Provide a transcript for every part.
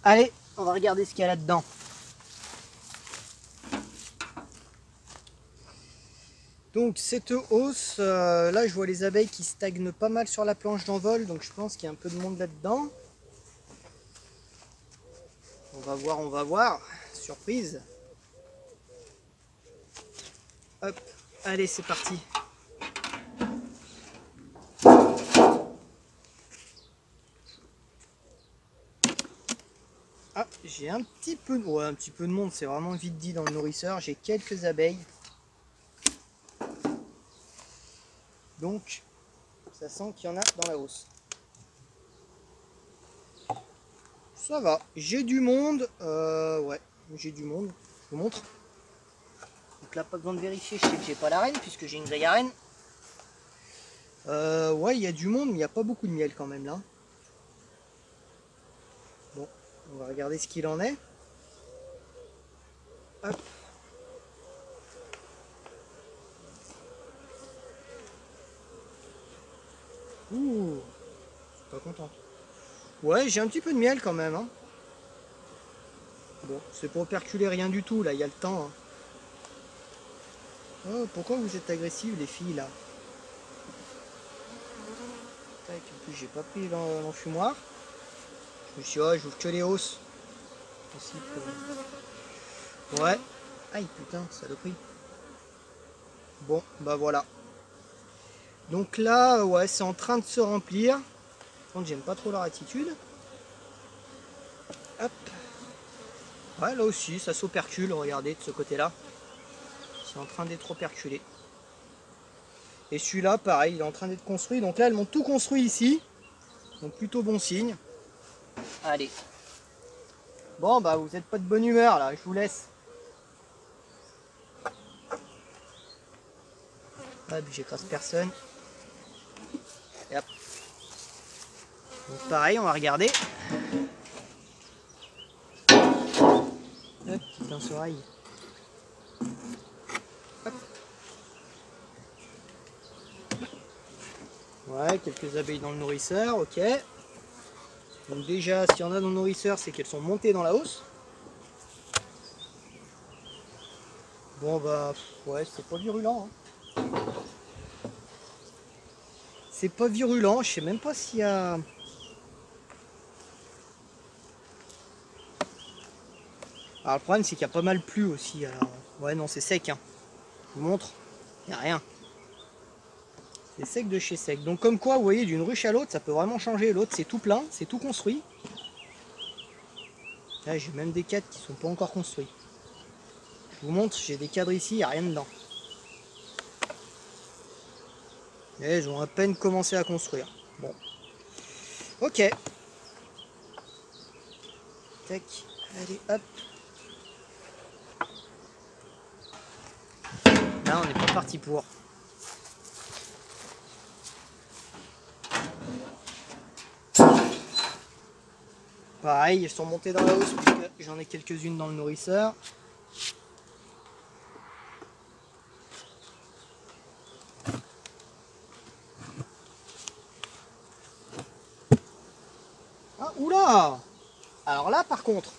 Allez, on va regarder ce qu'il y a là-dedans. Donc cette hausse, là je vois les abeilles qui stagnent pas mal sur la planche d'envol, donc je pense qu'il y a un peu de monde là-dedans. On va voir. Surprise. Hop, allez c'est parti. Ah, j'ai un petit peu de monde, c'est vraiment vite dit dans le nourrisseur. J'ai quelques abeilles. Donc, ça sent qu'il y en a dans la hausse. Ça va, j'ai du monde. Ouais, j'ai du monde. Je vous montre. Donc là, pas besoin de vérifier, je sais que j'ai pas la reine puisque j'ai une grille à reine. Ouais, il y a du monde, mais il n'y a pas beaucoup de miel quand même là. Bon, on va regarder ce qu'il en est. Hop. Ouh, pas content. Ouais, j'ai un petit peu de miel quand même. Hein. Bon, c'est pour perculer rien du tout, là, il y a le temps. Hein. Oh, pourquoi vous êtes agressives les filles là? Tac, en plus j'ai pas pris l'enfumoir. Je me suis dit, oh, j'ouvre que les hausses. Ouais. Aïe putain, saloperie. Bon, bah voilà. Donc là, ouais, c'est en train de se remplir. Par contre, j'aime pas trop leur attitude. Hop. Ouais, là aussi, ça s'opercule, regardez, de ce côté-là. C'est en train d'être operculé. Et celui-là, pareil, il est en train d'être construit. Donc là, elles m'ont tout construit ici. Donc plutôt bon signe. Allez. Bon, bah vous n'êtes pas de bonne humeur, là, je vous laisse. Hop, j'écrase personne. Et hop. Donc pareil, on va regarder. Hop, petite pince-oreille. Ouais, quelques abeilles dans le nourrisseur, ok. Donc déjà, s'il y en a dans le nourrisseur, c'est qu'elles sont montées dans la hausse. Bon bah, ouais, c'est pas virulent. Hein. C'est pas virulent, je sais même pas s'il y a... Alors le problème c'est qu'il y a pas mal plu aussi, alors... Ouais non, c'est sec, hein. Je vous montre, il n'y a rien. C'est sec de chez sec. Donc comme quoi, vous voyez, d'une ruche à l'autre, ça peut vraiment changer. L'autre, c'est tout plein, c'est tout construit. Là, j'ai même des cadres qui sont pas encore construits. Je vous montre, j'ai des cadres ici, il n'y a rien dedans. Et ils ont à peine commencé à construire. Bon. Ok. Tac. Allez, hop. Là, on n'est pas parti pour. Pareil, elles sont montées dans la hausse puisque j'en ai quelques-unes dans le nourrisseur. Ah, oula! Alors là, par contre...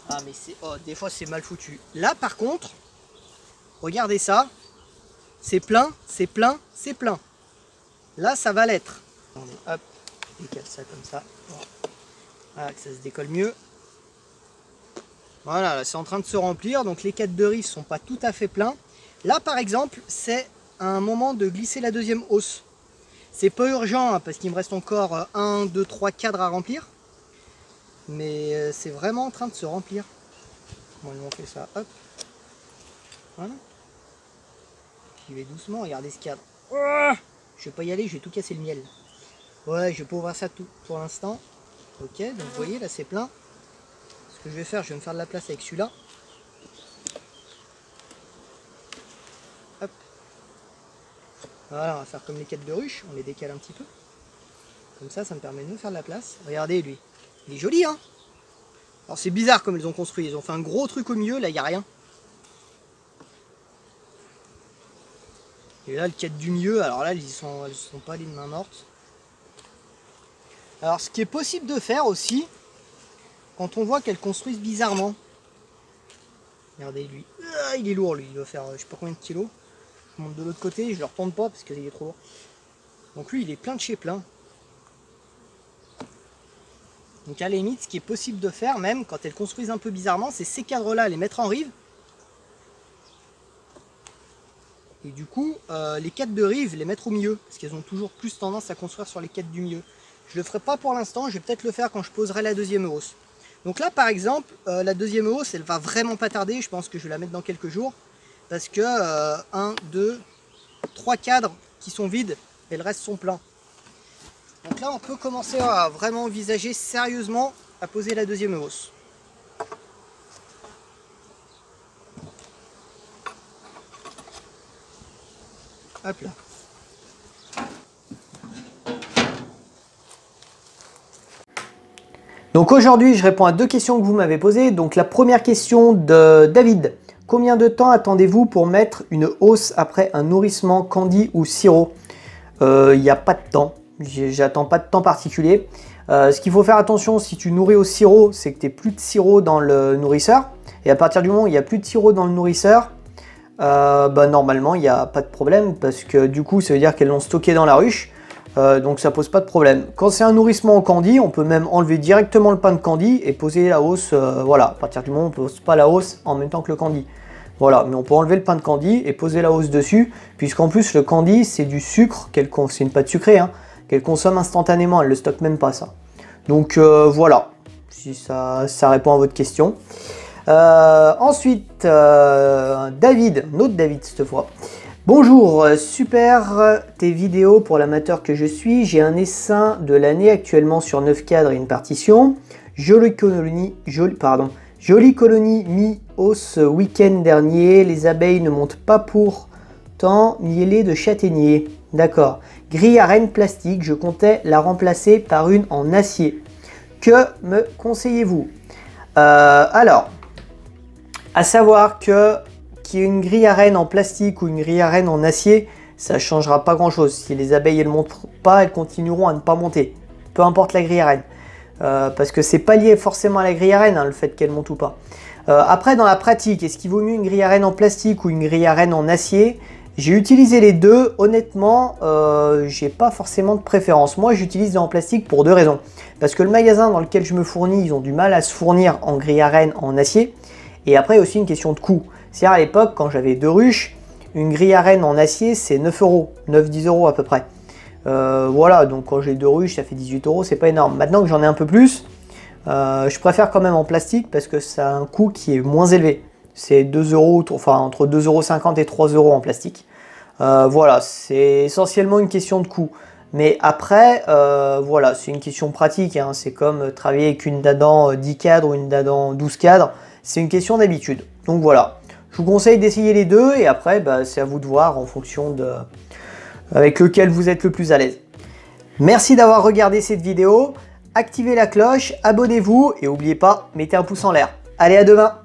Ah, mais c'est... Oh, des fois, c'est mal foutu. Là, par contre, regardez ça. C'est plein, c'est plein, c'est plein. Là, ça va l'être. Hop, je décale ça comme ça. Voilà, que ça se décolle mieux. Voilà, là, c'est en train de se remplir. Donc les cadres de riz ne sont pas tout à fait pleins. Là, par exemple, c'est un moment de glisser la deuxième hausse. C'est pas urgent, hein, parce qu'il me reste encore 1, 2, 3 cadres à remplir. Mais c'est vraiment en train de se remplir. Bon, on fait ça, hop. Voilà. J'y vais doucement, regardez ce cadre. Oh, je vais pas y aller, je vais tout casser le miel. Ouais, je vais pas ouvrir ça tout pour l'instant. Ok, donc vous voyez, là c'est plein. Ce que je vais faire, je vais me faire de la place avec celui-là. Hop. Voilà, on va faire comme les cadres de ruche, on les décale un petit peu. Comme ça me permet de me faire de la place. Regardez lui, il est joli, hein. Alors c'est bizarre comme ils ont construit, ils ont fait un gros truc au milieu, là il n'y a rien. Et là le cadre du milieu, alors là elles sont pas les mains mortes. Alors ce qui est possible de faire aussi, quand on voit qu'elles construisent bizarrement. Regardez lui, il est lourd lui, il doit faire je sais pas combien de kilos. Je monte de l'autre côté, je le retourne pas parce qu'il est trop lourd. Donc lui il est plein de chez plein. Donc à la limite ce qui est possible de faire même quand elles construisent un peu bizarrement, c'est ces cadres là les mettre en rive. Et du coup les cadres de rive les mettre au milieu, parce qu'elles ont toujours plus tendance à construire sur les cadres du milieu. Je le ferai pas pour l'instant, je vais peut-être le faire quand je poserai la deuxième hausse. Donc là par exemple, la deuxième hausse elle va vraiment pas tarder, je pense que je vais la mettre dans quelques jours. Parce que 1, 2, 3 cadres qui sont vides et le reste sont pleins. Donc là on peut commencer à vraiment envisager sérieusement à poser la deuxième hausse. Hop là. Donc aujourd'hui je réponds à 2 questions que vous m'avez posées. Donc la première question de David. Combien de temps attendez-vous pour mettre une hausse après un nourrissement candy ou sirop? Il n'y a pas de temps. J'attends pas de temps particulier. Ce qu'il faut faire attention si tu nourris au sirop, c'est que tu n'aies plus de sirop dans le nourrisseur. Et à partir du moment où il n'y a plus de sirop dans le nourrisseur, normalement il n'y a pas de problème parce que du coup ça veut dire qu'elles l'ont stocké dans la ruche. Donc ça pose pas de problème. Quand c'est un nourrissement au candy, on peut même enlever directement le pain de candy et poser la hausse. Voilà, à partir du moment où on ne pose pas la hausse en même temps que le candy. Voilà, mais on peut enlever le pain de candy et poser la hausse dessus, puisqu'en plus le candy c'est du sucre, c'est une pâte sucrée, hein, qu'elle consomme instantanément, elle ne le stocke même pas ça. Donc voilà, si ça répond à votre question. Ensuite, David, notre David cette fois. Bonjour, super tes vidéos pour l'amateur que je suis. J'ai un essaim de l'année actuellement sur 9 cadres et une partition. Jolie colonie mi-hausse week-end dernier. Les abeilles ne montent pas pourtant mielées de châtaignier. D'accord. Grille à rennes plastique, je comptais la remplacer par une en acier. Que me conseillez-vous? Alors, à savoir que qu'il y ait une grille à rennes en plastique ou une grille à rennes en acier, ça ne changera pas grand-chose. Si les abeilles ne montent pas, elles continueront à ne pas monter. Peu importe la grille à rennes. Parce que c'est pas lié forcément à la grille à rennes, hein, le fait qu'elle monte ou pas. Après, dans la pratique, est-ce qu'il vaut mieux une grille à rennes en plastique ou une grille à rennes en acier? J'ai utilisé les deux. Honnêtement, j'ai pas forcément de préférence. Moi, j'utilise en plastique pour 2 raisons. Parce que le magasin dans lequel je me fournis, ils ont du mal à se fournir en grille à rennes en acier. Et après, aussi une question de coût. C'est-à-dire à l'époque, quand j'avais 2 ruches, une grille à rennes en acier, c'est 9 €, 9-10 € à peu près. Voilà, donc quand j'ai 2 ruches, ça fait 18 €, c'est pas énorme. Maintenant que j'en ai un peu plus, je préfère quand même en plastique parce que ça a un coût qui est moins élevé. C'est 2 €, enfin entre 2,50 € et 3 € en plastique. Voilà, c'est essentiellement une question de coût. Mais après, voilà, c'est une question pratique, hein. C'est comme travailler avec une dadan 10 cadres ou une dadan 12 cadres. C'est une question d'habitude. Donc voilà, je vous conseille d'essayer les deux et après, c'est à vous de voir en fonction de avec lequel vous êtes le plus à l'aise. Merci d'avoir regardé cette vidéo. Activez la cloche, abonnez-vous et n'oubliez pas, mettez un pouce en l'air. Allez, à demain!